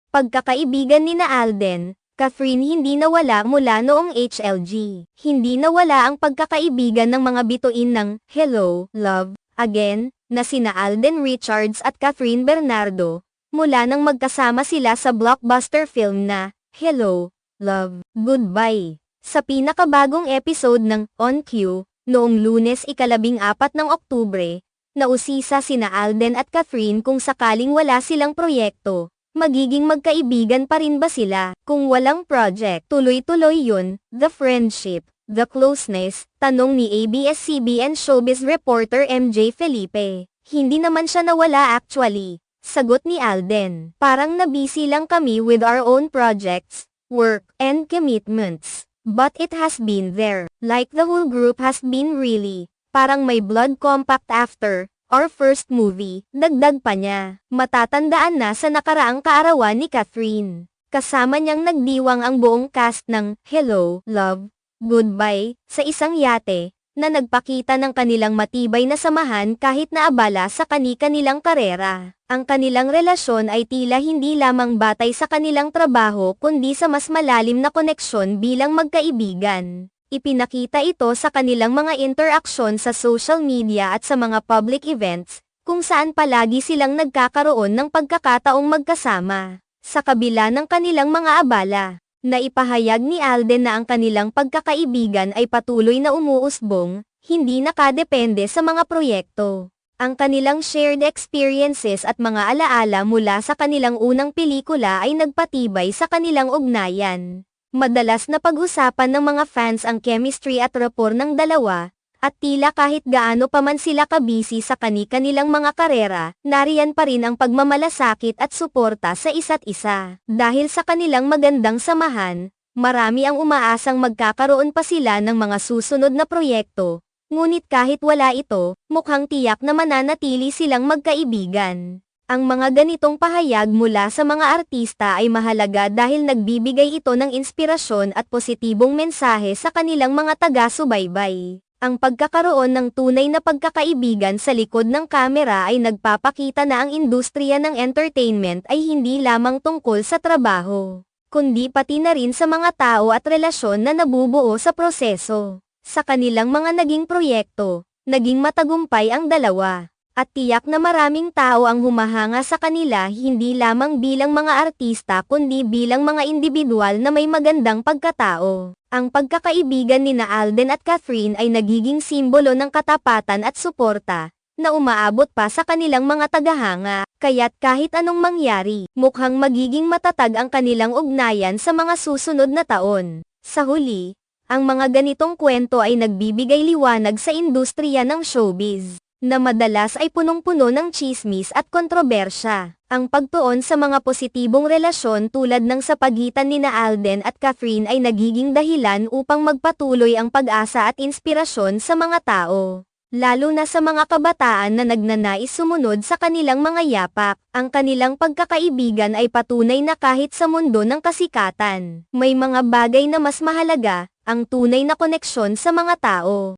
Pagkakaibigan nina Alden, Catherine hindi nawala mula noong HLG. Hindi nawala ang pagkakaibigan ng mga bituin ng Hello, Love, Again, na sina Alden Richards at Catherine Bernardo, mula nang magkasama sila sa blockbuster film na Hello, Love, Goodbye. Sa pinakabagong episode ng On Cue, noong Lunes 14 ng Oktubre, nausisa sina Alden at Catherine kung sakaling wala silang proyekto, magiging magkaibigan pa rin ba sila? Kung walang project, tuloy-tuloy yun, the friendship, the closeness, tanong ni ABS-CBN showbiz reporter MJ Felipe. Hindi naman siya nawala actually, sagot ni Alden. Parang nabisi lang kami with our own projects, work, and commitments. But it has been there, like the whole group has been really, parang may blood compact after our first movie, dagdag pa niya. Matatandaan na sa nakaraang kaarawan ni Catherine. Kasama niyang nagdiwang ang buong cast ng Hello, Love, Goodbye, sa isang yate, na nagpakita ng kanilang matibay na samahan kahit na abala sa kani-kanilang karera. Ang kanilang relasyon ay tila hindi lamang batay sa kanilang trabaho kundi sa mas malalim na koneksyon bilang magkaibigan. Ipinakita ito sa kanilang mga interaksyon sa social media at sa mga public events, kung saan palagi silang nagkakaroon ng pagkakataong magkasama. Sa kabila ng kanilang mga abala, naipahayag ni Alden na ang kanilang pagkakaibigan ay patuloy na umuusbong, hindi nakadepende sa mga proyekto. Ang kanilang shared experiences at mga alaala mula sa kanilang unang pelikula ay nagpatibay sa kanilang ugnayan. Madalas na pag-usapan ng mga fans ang chemistry at rapport ng dalawa, at tila kahit gaano pa man sila kabisi sa kani-kanilang mga karera, nariyan pa rin ang pagmamalasakit at suporta sa isa't isa. Dahil sa kanilang magandang samahan, marami ang umaasang magkakaroon pa sila ng mga susunod na proyekto, ngunit kahit wala ito, mukhang tiyak na mananatili silang magkaibigan. Ang mga ganitong pahayag mula sa mga artista ay mahalaga dahil nagbibigay ito ng inspirasyon at positibong mensahe sa kanilang mga taga-subaybay. Ang pagkakaroon ng tunay na pagkakaibigan sa likod ng kamera ay nagpapakita na ang industriya ng entertainment ay hindi lamang tungkol sa trabaho, kundi pati na rin sa mga tao at relasyon na nabubuo sa proseso. Sa kanilang mga naging proyekto, naging matagumpay ang dalawa. At tiyak na maraming tao ang humahanga sa kanila hindi lamang bilang mga artista kundi bilang mga individual na may magandang pagkatao. Ang pagkakaibigan nina Alden at Catherine ay nagiging simbolo ng katapatan at suporta, na umaabot pa sa kanilang mga tagahanga, kaya't kahit anong mangyari, mukhang magiging matatag ang kanilang ugnayan sa mga susunod na taon. Sa huli, ang mga ganitong kwento ay nagbibigay liwanag sa industriya ng showbiz, na madalas ay punong-puno ng tsismis at kontrobersya. Ang pagtuon sa mga positibong relasyon tulad ng sa pagitan nina Alden at Catherine ay nagiging dahilan upang magpatuloy ang pag-asa at inspirasyon sa mga tao. Lalo na sa mga kabataan na nagnanais sumunod sa kanilang mga yapak, ang kanilang pagkakaibigan ay patunay na kahit sa mundo ng kasikatan, may mga bagay na mas mahalaga, ang tunay na koneksyon sa mga tao.